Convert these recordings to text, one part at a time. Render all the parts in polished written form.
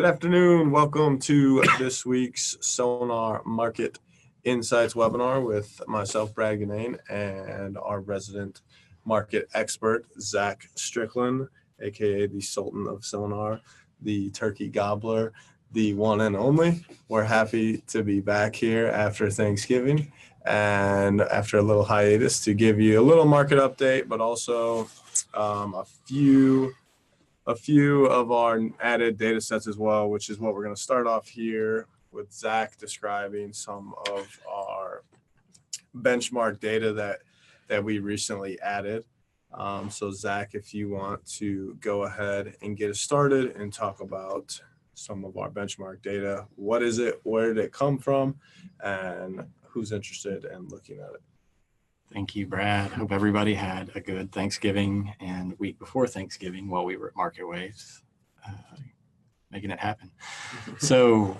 Good afternoon. Welcome to this week's SONAR Market Insights webinar with myself, Brad Ganane, and our resident market expert, Zach Strickland, aka the Sultan of SONAR, the Turkey Gobbler, the one and only. We're happy to be back here after Thanksgiving and after a little hiatus to give you a little market update, but also a few of our added data sets as well, which is what we're going to start off here with Zach describing some of our benchmark data that we recently added. So Zach, if you want to go ahead and get us started and talk about some of our benchmark data, what is it, where did it come from, and who's interested in looking at it? Thank you, Brad. Hope everybody had a good Thanksgiving and week before Thanksgiving while we were at FreightWaves, making it happen. So,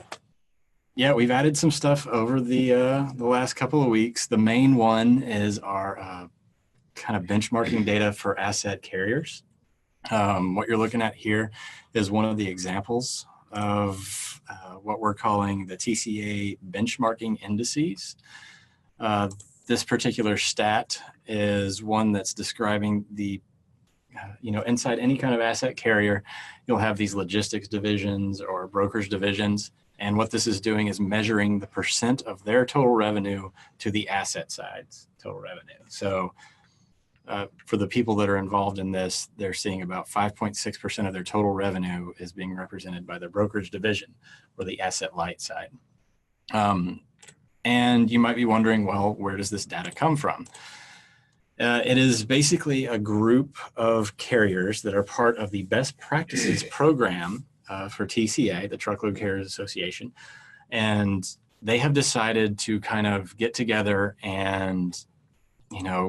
yeah, we've added some stuff over the last couple of weeks. The main one is our kind of benchmarking data for asset carriers. What you're looking at here is one of the examples of what we're calling the TCA Benchmarking Indices. This particular stat is one that's describing the, inside any kind of asset carrier, you'll have these logistics divisions or brokers divisions. And what this is doing is measuring the percent of their total revenue to the asset side's total revenue. So for the people that are involved in this, they're seeing about 5.6% of their total revenue is being represented by the brokerage division or the asset light side. And you might be wondering, well, where does this data come from? It is basically a group of carriers that are part of the best practices program for TCA, the Truckload Carriers Association. And they have decided to kind of get together and,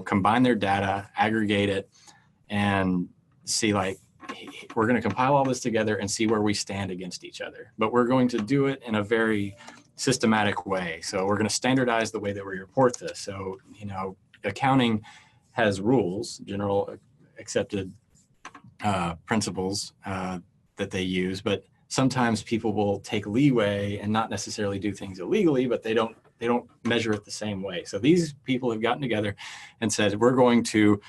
combine their data, aggregate it, and see, like, we're going to compile all this together and see where we stand against each other. But we're going to do it in a very systematic way. So we're going to standardize the way that we report this. So, accounting has rules, general accepted principles that they use, but sometimes people will take leeway and not necessarily do things illegally, but they don't measure it the same way. So these people have gotten together and said, we're going to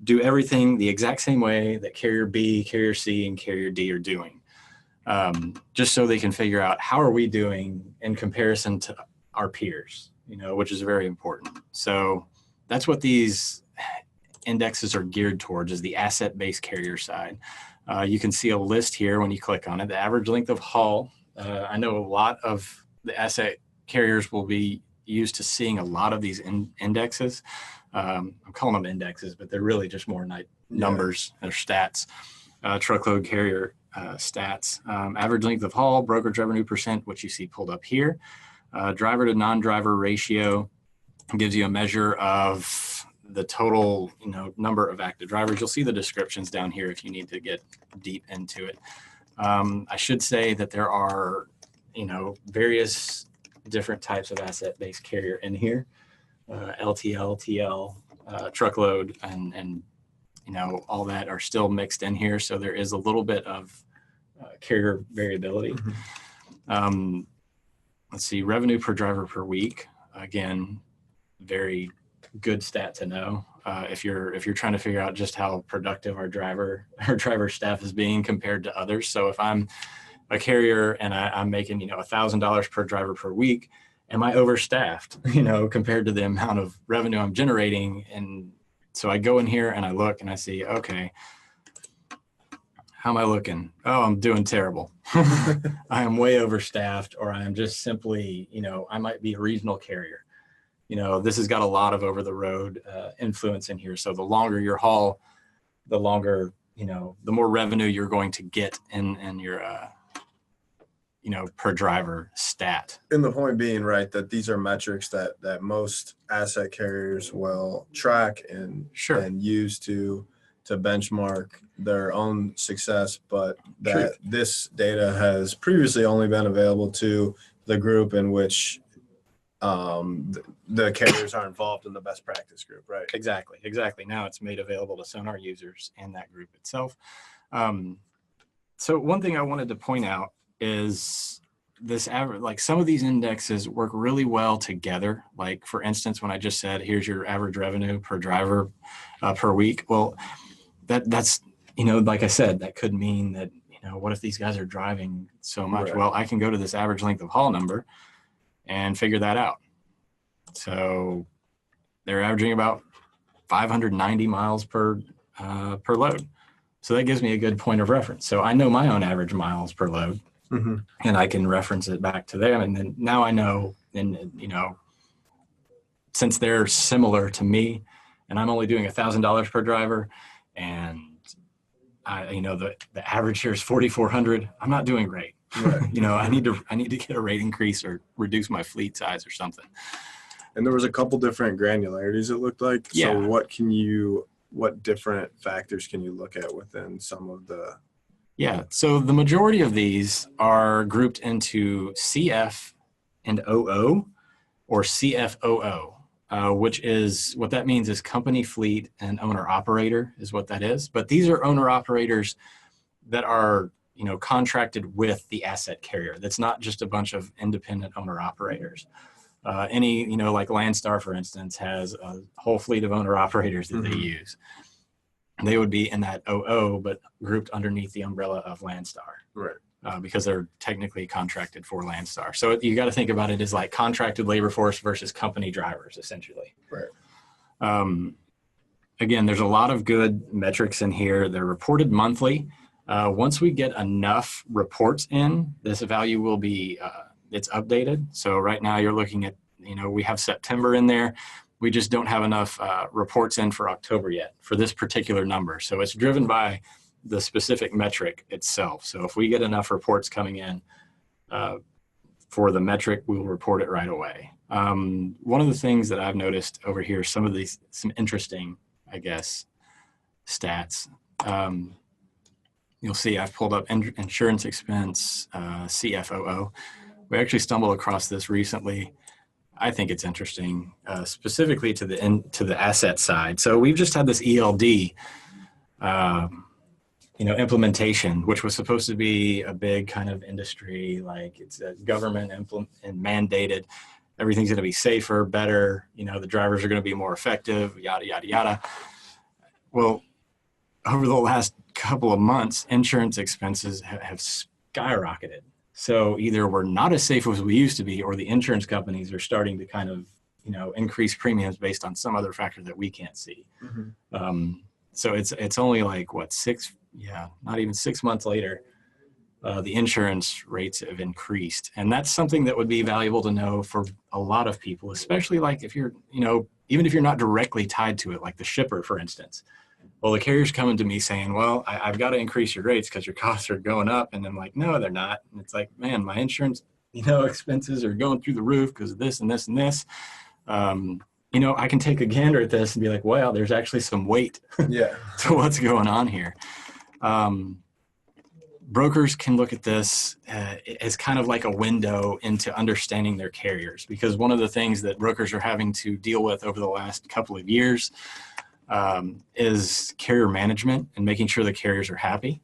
do everything the exact same way that carrier B, carrier C, and carrier D are doing. Just so they can figure out how are we doing in comparison to our peers, which is very important. So that's what these indexes are geared towards, is the asset-based carrier side. You can see a list here when you click on it. The average length of haul. I know a lot of the asset carriers will be used to seeing a lot of these indexes. I'm calling them indexes, but they're really just more numbers or stats. Truckload carrier stats, average length of haul, brokerage revenue percent, which you see pulled up here. Driver to non-driver ratio gives you a measure of the total, number of active drivers. You'll see the descriptions down here if you need to get deep into it. I should say that there are, various different types of asset-based carrier in here, LTL, TL, truckload, and all that are still mixed in here. So there is a little bit of carrier variability. Let's see, revenue per driver per week. Again, very good stat to know. If you're trying to figure out just how productive our driver staff is being compared to others. So if I'm a carrier and I'm making, $1,000 per driver per week, am I overstaffed, compared to the amount of revenue I'm generating? And so I go in here and I look and I see, okay, how am I looking? Oh, I'm doing terrible. I am way overstaffed, or I am just simply, I might be a regional carrier. This has got a lot of over the road influence in here. So the longer your haul, the longer, the more revenue you're going to get in your, per driver stat. And the point being, right, that these are metrics that most asset carriers will track and use to benchmark their own success, but that this data has previously only been available to the group in which the carriers are involved in the best practice group, right? Exactly. Now it's made available to SONAR users and that group itself. So one thing I wanted to point out is this average, like some of these indexes work really well together. Like for instance, when I just said, here's your average revenue per driver per week. Well, that's, like I said, that could mean that, what if these guys are driving so much? Right. Well, I can go to this average length of haul number and figure that out. So they're averaging about 590 miles per load. So that gives me a good point of reference. So I know my own average miles per load, and I can reference it back to them. And then now I know, and since they're similar to me, and I'm only doing $1,000 per driver, and the average here is 4,400. I'm not doing great. Right. I need to get a rate increase or reduce my fleet size or something. And there was a couple different granularities, it looked like. Yeah. So what different factors can you look at within some of the? Yeah. So the majority of these are grouped into CF and OO, or CFOO. Which is, what that means is company, fleet, and owner operator is what that is. But these are owner operators that are, contracted with the asset carrier. That's not just a bunch of independent owner operators. Like Landstar, for instance, has a whole fleet of owner operators that they use. They would be in that OO, but grouped underneath the umbrella of Landstar. Right. Because they're technically contracted for Landstar. So you got to think about it as like contracted labor force versus company drivers, essentially. Right. Again, there's a lot of good metrics in here. They're reported monthly. Once we get enough reports in, this value will be, it's updated. So right now you're looking at, we have September in there. We just don't have enough reports in for October yet for this particular number. So it's driven by the specific metric itself. So if we get enough reports coming in for the metric, we will report it right away. One of the things that I've noticed over here, some interesting, I guess, stats. You'll see I've pulled up insurance expense, CFOO. We actually stumbled across this recently. I think it's interesting, specifically to the asset side. So we've just had this ELD implementation, which was supposed to be a big kind of industry, like it's a government and mandated. Everything's going to be safer, better. The drivers are going to be more effective, yada, yada, yada. Well, over the last couple of months, insurance expenses have skyrocketed. So either we're not as safe as we used to be, or the insurance companies are starting to kind of, increase premiums based on some other factor that we can't see. So it's only like not even 6 months later, the insurance rates have increased. And that's something that would be valuable to know for a lot of people, especially like if you're, even if you're not directly tied to it, like the shipper, for instance. Well, the carrier's coming to me saying, well, I've got to increase your rates because your costs are going up. And I'm like, no, they're not. And it's like, man, my insurance, expenses are going through the roof because of this and this and this. I can take a gander at this and be like, well, there's actually some weight to what's going on here. Brokers can look at this as kind of like a window into understanding their carriers, because one of the things that brokers are having to deal with over the last couple of years is carrier management and making sure the carriers are happy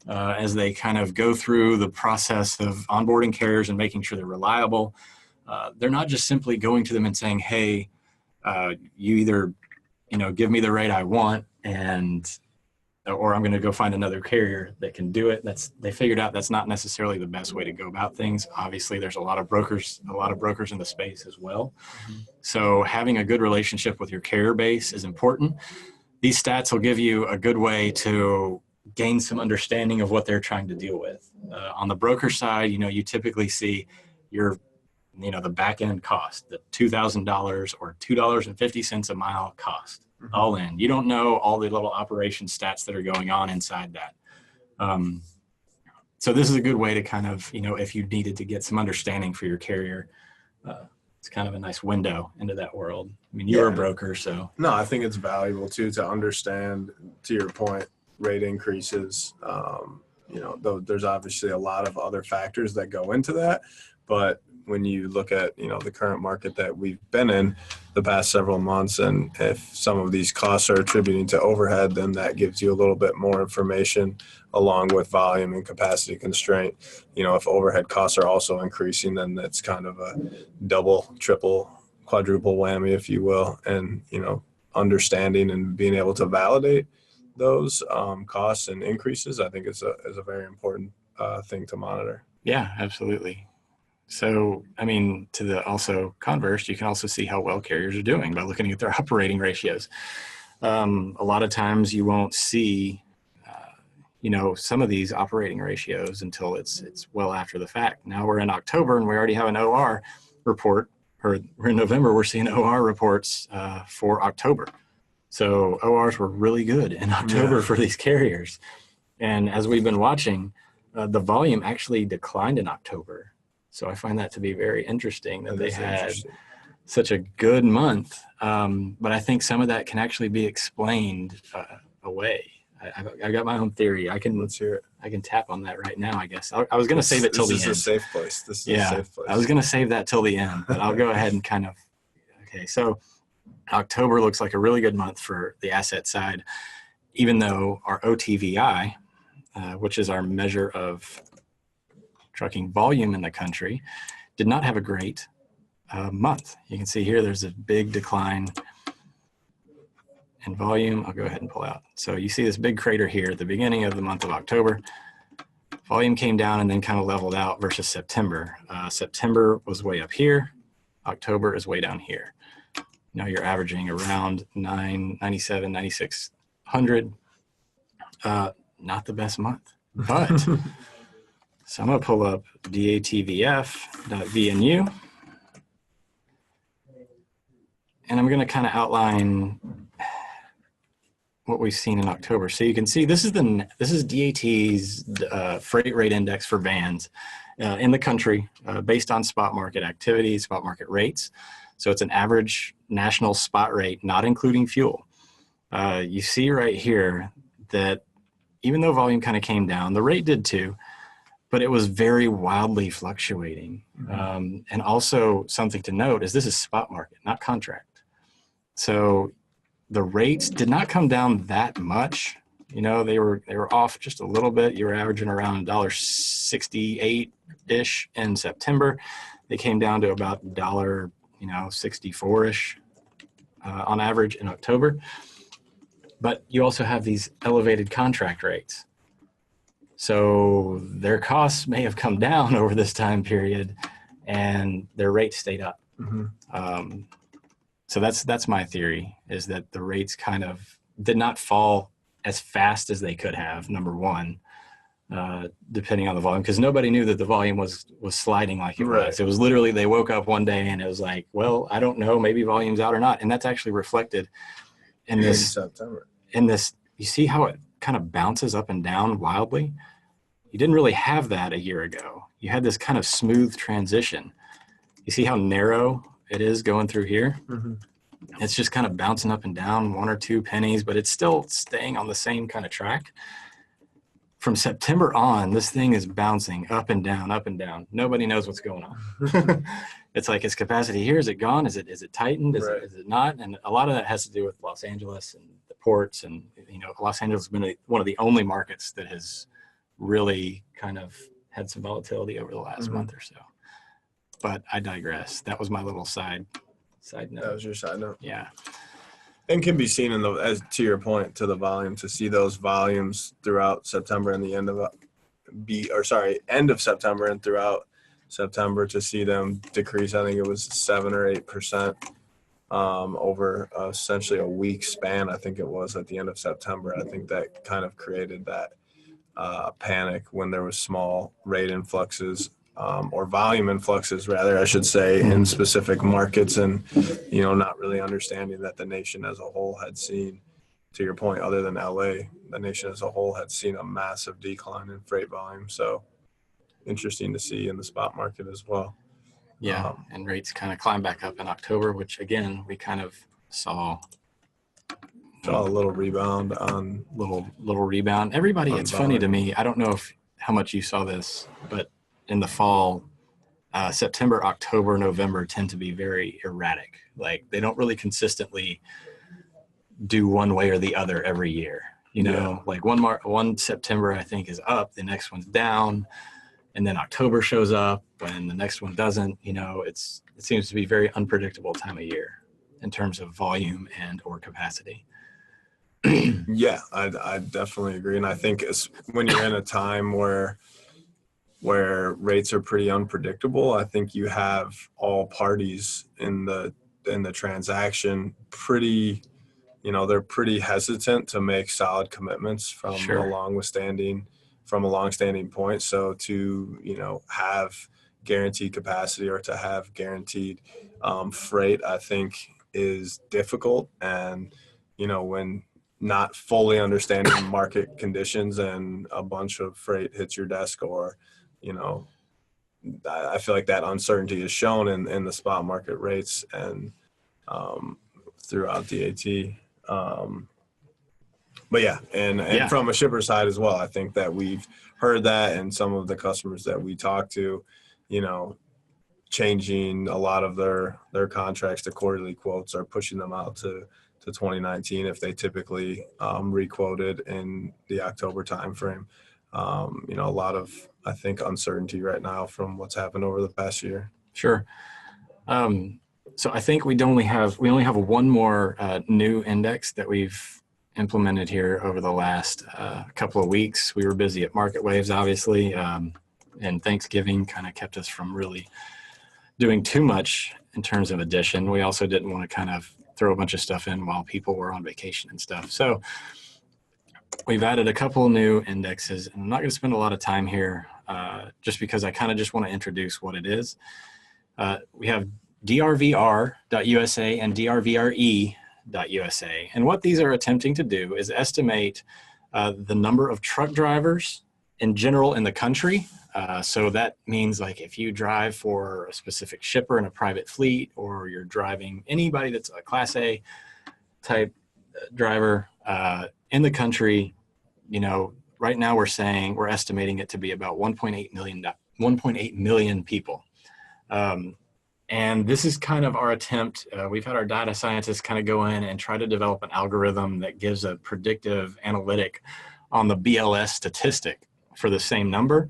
as they kind of go through the process of onboarding carriers and making sure they're reliable. They're not just simply going to them and saying, hey, you either, give me the rate I want or I'm going to go find another carrier that can do it. They figured out that's not necessarily the best way to go about things. Obviously, there's a lot of brokers in the space as well. So having a good relationship with your carrier base is important. These stats will give you a good way to gain some understanding of what they're trying to deal with. On the broker side, you typically see your, the back end cost, the $2,000 or $2.50 a mile cost. All in. You don't know all the little operation stats that are going on inside that. So this is a good way to kind of, if you needed to get some understanding for your carrier, it's kind of a nice window into that world. I mean, you're a broker, so. No, I think it's valuable too to understand, to your point, rate increases. Though there's obviously a lot of other factors that go into that, but when you look at, the current market that we've been in the past several months, and if some of these costs are attributing to overhead, then that gives you a little bit more information along with volume and capacity constraint. If overhead costs are also increasing, then that's kind of a double, triple, quadruple whammy, if you will. And, understanding and being able to validate those costs and increases, I think is a very important thing to monitor. Yeah, absolutely. So, I mean, to the also converse, you can also see how well carriers are doing by looking at their operating ratios. A lot of times you won't see, some of these operating ratios until it's well after the fact. Now we're in October and we already have an OR report, or we're in November, we're seeing OR reports for October. So ORs were really good in October for these carriers. And as we've been watching, the volume actually declined in October. So I find that to be very interesting that they had such a good month. But I think some of that can actually be explained away. I've got my own theory. Let's hear it. I can tap on that right now, I guess. I was going to save it till the end. This is a safe place. This is a safe place. I was going to save that till the end, but I'll go ahead and okay. So October looks like a really good month for the asset side, even though our OTVI, which is our measure of trucking volume in the country, did not have a great month. You can see here there's a big decline in volume. I'll go ahead and pull out. So you see this big crater here at the beginning of the month of October. Volume came down and then kind of leveled out versus September. September was way up here. October is way down here. Now you're averaging around 997, 9600. Not the best month, but so I'm going to pull up datvf.vnu, and I'm going to kind of outline what we've seen in October. So you can see this is DAT's freight rate index for vans in the country based on spot market activity, spot market rates. So it's an average national spot rate, not including fuel. You see right here that even though volume kind of came down, the rate did too, but it was very wildly fluctuating. And also something to note is this is spot market, not contract. So the rates did not come down that much. They were off just a little bit. You were averaging around $1.68-ish in September. They came down to about $1.64-ish on average in October. But you also have these elevated contract rates. So their costs may have come down over this time period and their rates stayed up. So that's my theory, is that the rates kind of did not fall as fast as they could have, number one, depending on the volume, because nobody knew that the volume was sliding like it was. It was literally, they woke up one day and it was like, well, I don't know, maybe volume's out or not. And that's actually reflected in September. You see how it kind of bounces up and down wildly? You didn't really have that a year ago. You had this kind of smooth transition. You see how narrow it is going through here? It's just kind of bouncing up and down 1 or 2 pennies, but it's still staying on the same kind of track. From September on, this thing is bouncing up and down, up and down. Nobody knows what's going on. It's like, is capacity here? Is it gone? Is it tightened? Is it not? And a lot of that has to do with Los Angeles and the ports. And, Los Angeles has been one of the only markets that has really kind of had some volatility over the last month or so. But I digress. That was my little side note. That was your side note. Yeah. And can be seen as to your point, to the volume, to see those volumes throughout September and the end of September and throughout September, to see them decrease. I think it was 7 or 8% over essentially a week span. I think it was at the end of September. I think that kind of created that panic when there was small rate influxes. Or volume influxes, rather, I should say, in specific markets, and, not really understanding that the nation as a whole had seen, to your point, other than LA, the nation as a whole had seen a massive decline in freight volume. So interesting to see in the spot market as well. Yeah, and rates kind of climbed back up in October, which, again, we kind of saw a little rebound on little rebound. Everybody, it's funny to me. I don't know how much you saw this, but in the fall, September, October, November tend to be very erratic. Like they don't really consistently do one way or the other every year. You know, like one September I think is up, the next one's down, and then October shows up when the next one doesn't. You know, it seems to be very unpredictable time of year in terms of volume and or capacity. Yeah, I definitely agree, and I think it's when you're in a time where rates are pretty unpredictable, I think you have all parties in the transaction pretty, you know, they're pretty hesitant to make solid commitments from a long-standing point. So to, you know, have guaranteed capacity or to have guaranteed freight, I think is difficult. And, you know, when not fully understanding market conditions and a bunch of freight hits your desk, or, you know, I feel like that uncertainty is shown in the spot market rates and throughout DAT. But yeah, and from a shipper side as well, I think that we've heard that, and some of the customers that we talk to, you know, changing a lot of their contracts to quarterly quotes or pushing them out to 2019 if they typically requoted in the October timeframe. You know, a lot of, I think, uncertainty right now from what's happened over the past year. Sure. So I think we only have one more new index that we've implemented here over the last couple of weeks. We were busy at FreightWaves, obviously, and Thanksgiving kind of kept us from really doing too much in terms of addition. We also didn't want to kind of throw a bunch of stuff in while people were on vacation and stuff. So we've added a couple new indexes, and I'm not going to spend a lot of time here just because I kind of just want to introduce what it is. We have drvr.usa and drvre.usa. And what these are attempting to do is estimate the number of truck drivers in general in the country. So that means like if you drive for a specific shipper in a private fleet, or you're driving anybody that's a Class A type driver in the country, you know, right now we're estimating it to be about 1.8 million people. And this is kind of our attempt. We've had our data scientists kind of go in and try to develop an algorithm that gives a predictive analytic on the BLS statistic for the same number.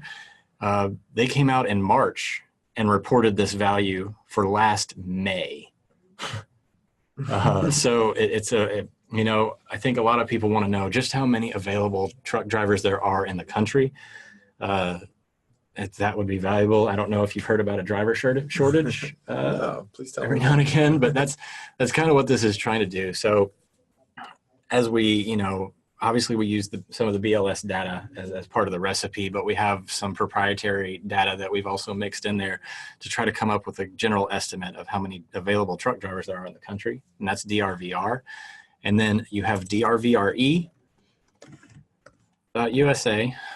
They came out in March and reported this value for last May. So you know, I think a lot of people want to know just how many available truck drivers there are in the country. That would be valuable. I don't know if you've heard about a driver shortage No, please tell every me. now and again, but that's kind of what this is trying to do. So as we, you know, obviously we use some of the BLS data as part of the recipe, but we have some proprietary data that we've also mixed in there to try to come up with a general estimate of how many available truck drivers there are in the country, and that's DRVR. And then you have DRVRE.USA.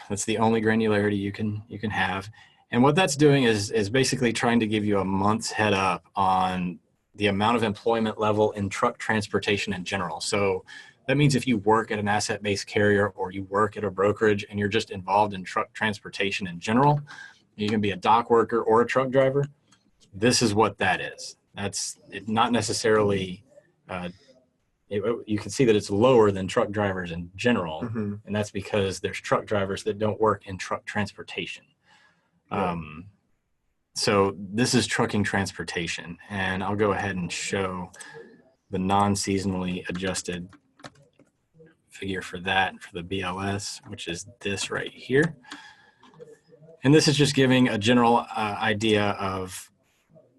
That's the only granularity you can have. And what that's doing is basically trying to give you a month's head up on the amount of employment level in truck transportation in general. So that means if you work at an asset-based carrier or you work at a brokerage and you're just involved in truck transportation in general, you can be a dock worker or a truck driver. This is what that is. That's not necessarily, you can see that it's lower than truck drivers in general. Mm-hmm. And that's because there's truck drivers that don't work in truck transportation. Yeah. So this is trucking transportation, and I'll go ahead and show the non-seasonally adjusted figure for that, for the BLS, which is this right here. And this is just giving a general idea of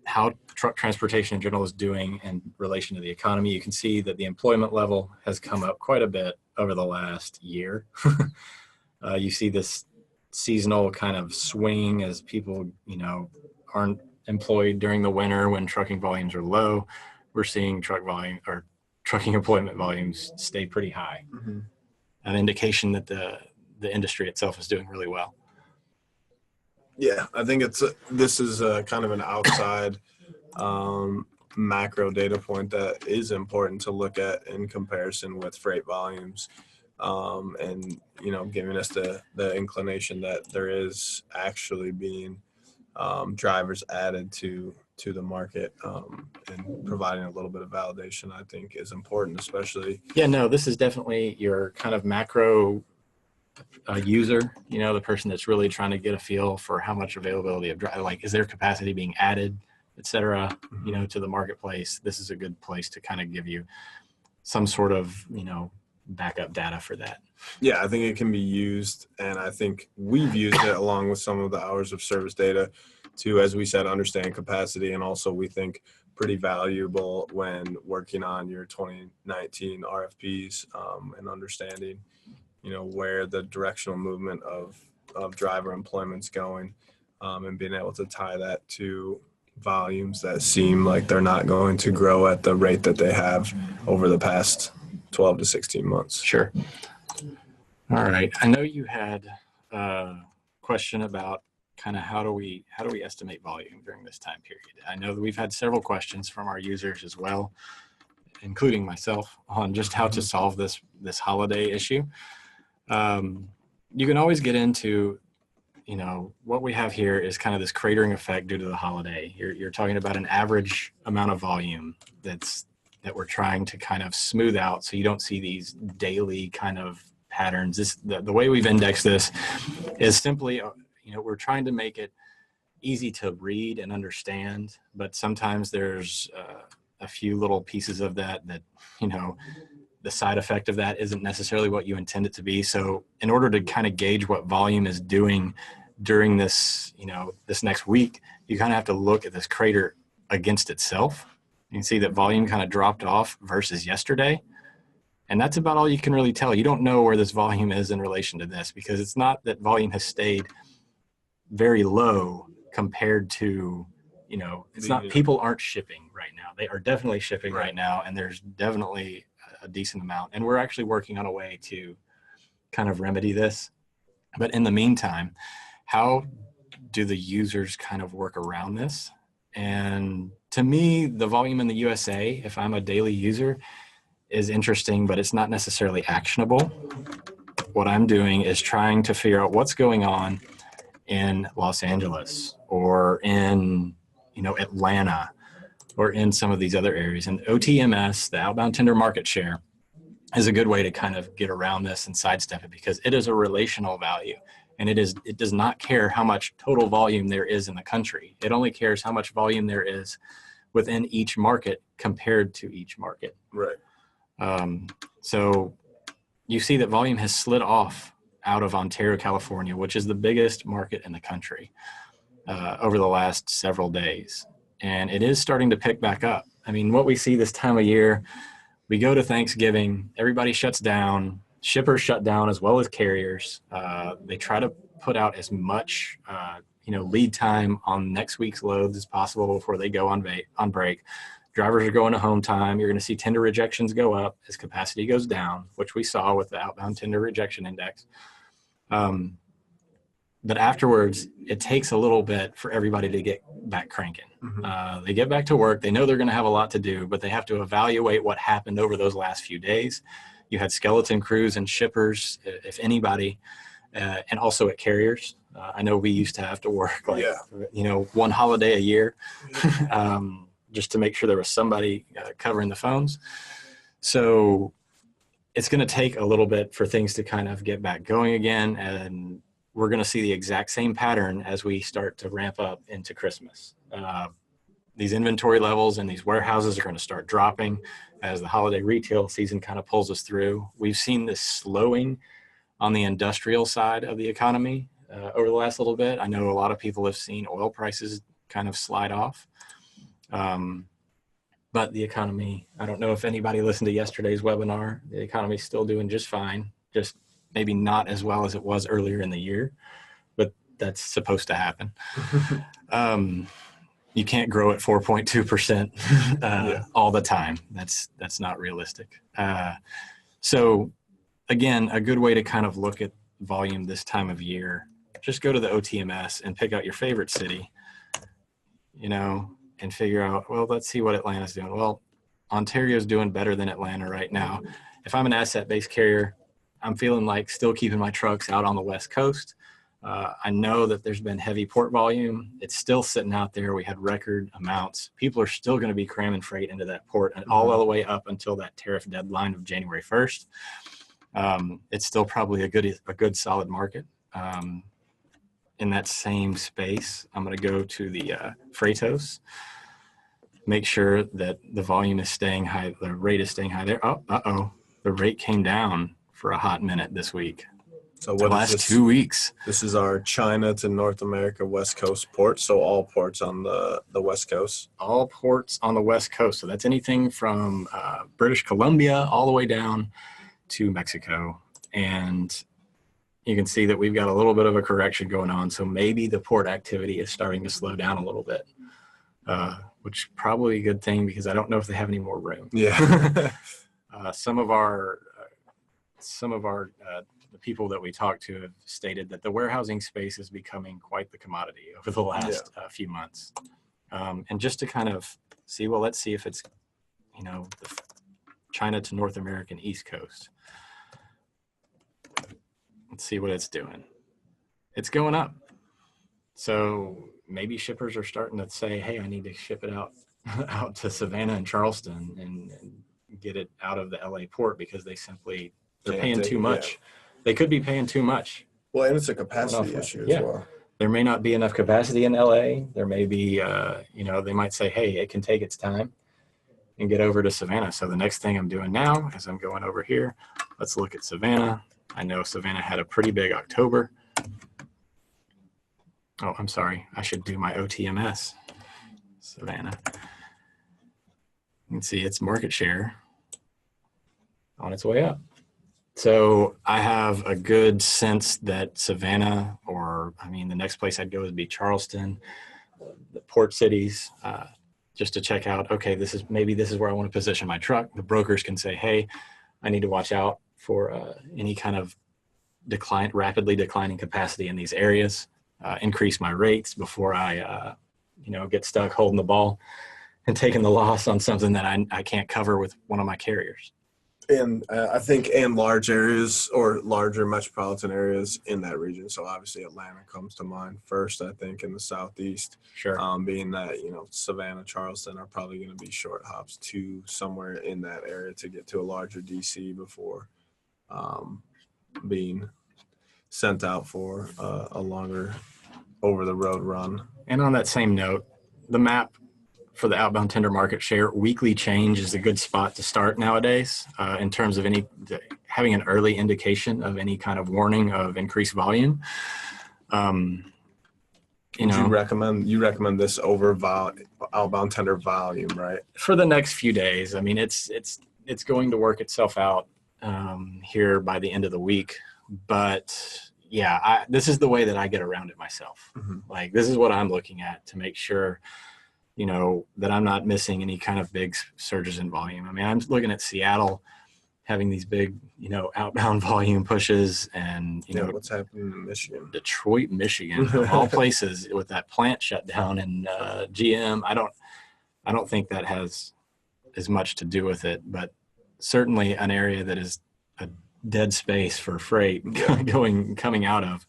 how truck transportation in general is doing in relation to the economy. You can see that the employment level has come up quite a bit over the last year. You see this seasonal kind of swing as people, you know, aren't employed during the winter when trucking volumes are low. We're seeing trucking employment volumes stay pretty high. Mm-hmm. An indication that the industry itself is doing really well. Yeah, I think this is kind of an outside macro data point that is important to look at in comparison with freight volumes, and, you know, giving us the inclination that there is actually being drivers added to the market, and providing a little bit of validation, I think, is important, especially. Yeah, no, this is definitely your kind of macro user, the person that's really trying to get a feel for how much availability of like, is there capacity being added, et cetera, to the marketplace. This is a good place to kind of give you some sort of, backup data for that. Yeah, I think it can be used, and I think we've used it along with some of the hours of service data to, as we said, understand capacity, and also we think pretty valuable when working on your 2019 RFPs, and understanding, where the directional movement of driver employment's going, and being able to tie that to volumes that seem like they're not going to grow at the rate that they have over the past 12 to 16 months. Sure. All right. I know you had a question about kind of how do we estimate volume during this time period. I know that we've had several questions from our users as well, including myself, on just how to solve this holiday issue. You can always get into, what we have here is kind of this cratering effect due to the holiday. You're talking about an average amount of volume that we're trying to kind of smooth out, so you don't see these daily kind of patterns. The way we've indexed this is simply, we're trying to make it easy to read and understand, but sometimes there's a few little pieces of that, the side effect of that isn't necessarily what you intend it to be. So in order to kind of gauge what volume is doing during this, this next week, you kind of have to look at this crater against itself. You can see that volume kind of dropped off versus yesterday. And that's about all you can really tell. You don't know where this volume is in relation to this, because it's not that volume has stayed very low compared to, it's not, people aren't shipping right now. They are definitely shipping right now. And there's definitely a decent amount. And we're actually working on a way to kind of remedy this. But in the meantime, how do the users kind of work around this? And to me, the volume in the USA, if I'm a daily user, is interesting, but it's not necessarily actionable. What I'm doing is trying to figure out what's going on in Los Angeles or in, Atlanta or in some of these other areas. And OTMS, the outbound tender market share, is a good way to kind of get around this and sidestep it, because it is a relational value. And it does not care how much total volume there is in the country. It only cares how much volume there is within each market compared to each market. Right. So you see that volume has slid off out of Ontario, California, which is the biggest market in the country, over the last several days. And it is starting to pick back up. I mean, what we see this time of year, we go to Thanksgiving, everybody shuts down, shippers shut down as well as carriers. They try to put out as much, lead time on next week's loads as possible before they go on break. Drivers are going to home time. You're going to see tender rejections go up as capacity goes down, which we saw with the outbound tender rejection index. But afterwards, it takes a little bit for everybody to get back cranking. They get back to work. They know they're going to have a lot to do, but they have to evaluate what happened over those last few days. You had skeleton crews and shippers, if anybody, and also at carriers. I know we used to have to work one holiday a year just to make sure there was somebody covering the phones. So it's going to take a little bit for things to kind of get back going again. And we're going to see the exact same pattern as we start to ramp up into Christmas. These inventory levels in these warehouses are going to start dropping as the holiday retail season kind of pulls us through. We've seen this slowing on the industrial side of the economy over the last little bit. I know a lot of people have seen oil prices kind of slide off. But the economy, I don't know if anybody listened to yesterday's webinar. The economy's still doing just fine, just maybe not as well as it was earlier in the year, but that's supposed to happen. You can't grow at 4.2% all the time. That's not realistic. So again, a good way to kind of look at volume this time of year, just go to the OTMS and pick out your favorite city, and figure out, well, let's see what Atlanta's doing. Well, Ontario's doing better than Atlanta right now. If I'm an asset-based carrier, I'm feeling like still keeping my trucks out on the West Coast. I know that there's been heavy port volume. It's still sitting out there. We had record amounts. People are still going to be cramming freight into that port and all the way up until that tariff deadline of January 1st. It's still probably a good solid market. In that same space, I'm going to go to the Freightos. Make sure that the volume is staying high. The rate is staying high there. Oh, the rate came down for a hot minute this week. So the last 2 weeks. This is our China to North America West Coast port. So all ports on the West Coast. All ports on the West Coast. So that's anything from British Columbia all the way down to Mexico. And you can see that we've got a little bit of a correction going on. So maybe the port activity is starting to slow down a little bit, which is probably a good thing because I don't know if they have any more room. Yeah. Some of our the people that we talked to have stated that the warehousing space is becoming quite the commodity over the last few months. And just to kind of see, well, let's see if it's, the China to North American East Coast. Let's see what it's doing. It's going up. So maybe shippers are starting to say, hey, I need to ship it out to Savannah and Charleston and get it out of the LA port because they're paying too much. Yeah. They could be paying too much. Well, and it's a capacity issue as well. There may not be enough capacity in LA. There may be, they might say, hey, it can take its time and get over to Savannah. So the next thing I'm doing now is I'm going over here. Let's look at Savannah. I know Savannah had a pretty big October. Oh, I'm sorry. I should do my OTMS. Savannah. You can see its market share on its way up. So I have a good sense that Savannah, the next place I'd go would be Charleston, the port cities, just to check out, okay, this is where I want to position my truck. The brokers can say, hey, I need to watch out for any kind of rapidly declining capacity in these areas, increase my rates before I, get stuck holding the ball and taking the loss on something that I can't cover with one of my carriers. And I think in large areas or larger metropolitan areas in that region. So obviously Atlanta comes to mind first, I think, in the Southeast. Sure. Being that, Savannah, Charleston are probably going to be short hops to somewhere in that area to get to a larger DC before being sent out for a longer over-the-road run. And on that same note, the map for the outbound tender market share, weekly change is a good spot to start nowadays in terms of having an early indication of any kind of warning of increased volume. You recommend this over outbound tender volume, right? For the next few days. I mean, it's going to work itself out here by the end of the week. But yeah, this is the way that I get around it myself. Mm-hmm. Like, this is what I'm looking at to make sure that I'm not missing any kind of big surges in volume. I mean, I'm looking at Seattle having these big, outbound volume pushes and, what's happening in Michigan, Detroit, Michigan, of all places with that plant shut down and GM. I don't think that has as much to do with it, but certainly an area that is a dead space for freight coming out of.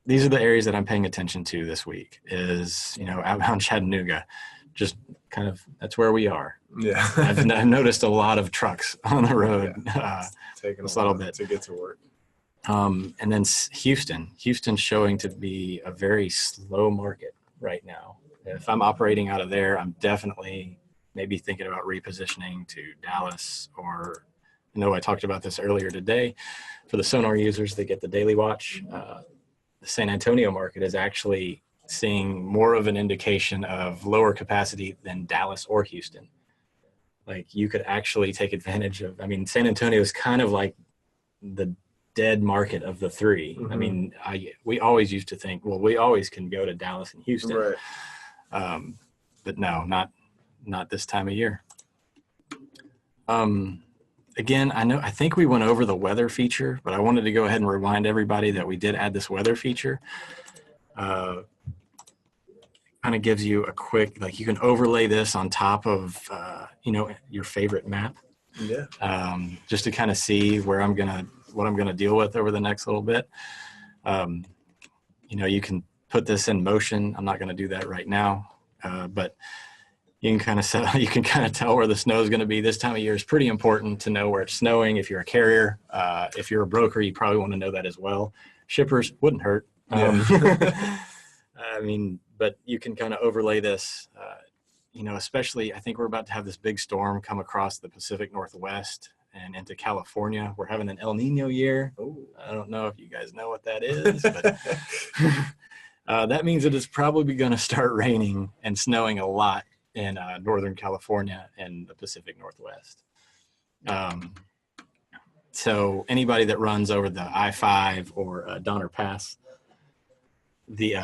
These are the areas that I'm paying attention to this week is, outbound Chattanooga, just kind of, that's where we are. Yeah. I've noticed a lot of trucks on the road, taking a little bit to get to work. And then Houston's showing to be a very slow market right now. If I'm operating out of there, I'm definitely maybe thinking about repositioning to Dallas or, I talked about this earlier today for the SONAR users that get the daily watch. The San Antonio market is actually seeing more of an indication of lower capacity than Dallas or Houston. Like, you could actually take advantage of, San Antonio is kind of like the dead market of the three. Mm-hmm. We always used to think, well, we always can go to Dallas and Houston. Right. But no, not this time of year. Again, I think we went over the weather feature, but I wanted to go ahead and remind everybody that we did add this weather feature. Kind of gives you a quick, you can overlay this on top of, your favorite map. Yeah. Just to kind of see what I'm going to deal with over the next little bit. You can put this in motion. I'm not going to do that right now, but you can kind of tell where the snow is going to be. This time of year is pretty important to know where it's snowing. If you're a carrier, if you're a broker, you probably want to know that as well. Shippers wouldn't hurt. But you can kind of overlay this, especially I think we're about to have this big storm come across the Pacific Northwest and into California. We're having an El Nino year. Ooh. I don't know if you guys know what that is, but that means it is probably going to start raining and snowing a lot in Northern California and the Pacific Northwest. So anybody that runs over the I-5 or Donner Pass, the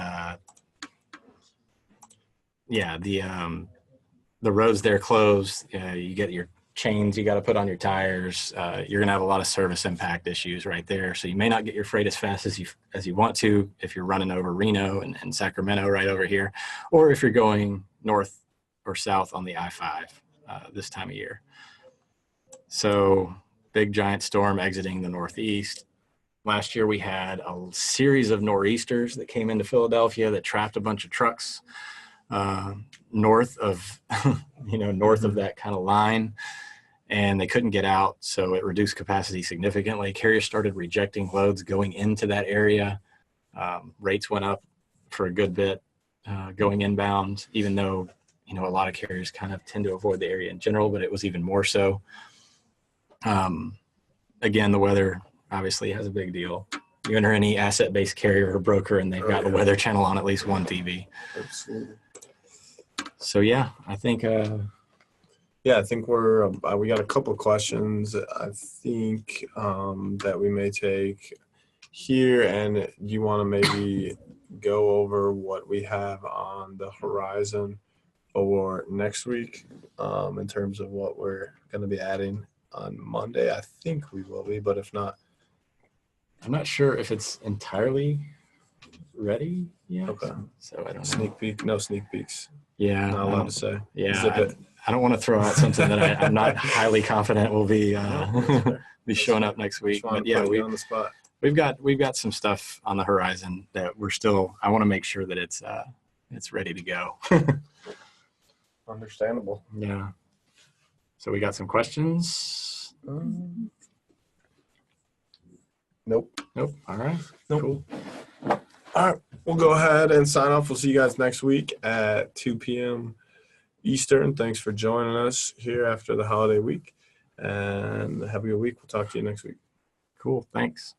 roads there closed. You get your chains you got to put on your tires. You're gonna have a lot of service impact issues right there. So you may not get your freight as fast as you want to if you're running over Reno and Sacramento right over here, or if you're going north or south on the I-5 this time of year. So big giant storm exiting the Northeast. Last year we had a series of nor'easters that came into Philadelphia that trapped a bunch of trucks north of that kind of line, and they couldn't get out, so it reduced capacity significantly. Carriers started rejecting loads going into that area. Rates went up for a good bit going inbound, even though a lot of carriers kind of tend to avoid the area in general, but it was even more so. Again, the weather obviously has a big deal. You enter any asset-based carrier or broker, and they've got the Weather Channel on at least one TV. Absolutely. So yeah, I think. I think we got a couple of questions. I think that we may take here, and you want to maybe go over what we have on the horizon for next week in terms of what we're going to be adding on Monday. I think we will be, but if not, I'm not sure if it's entirely ready yet. Okay. So I don't know. Sneak peek? No sneak peeks. Yeah. Not allowed to say. Yeah. I don't want to throw out something that I'm not highly confident will be be showing up next week. But yeah, on the spot. We've got some stuff on the horizon that I want to make sure that it's ready to go. Understandable. Yeah. So we got some questions. Nope. All right. Nope. Cool. All right. We'll go ahead and sign off. We'll see you guys next week at 2 p.m. Eastern. Thanks for joining us here after the holiday week, and have a good week. We'll talk to you next week. Cool. Thanks.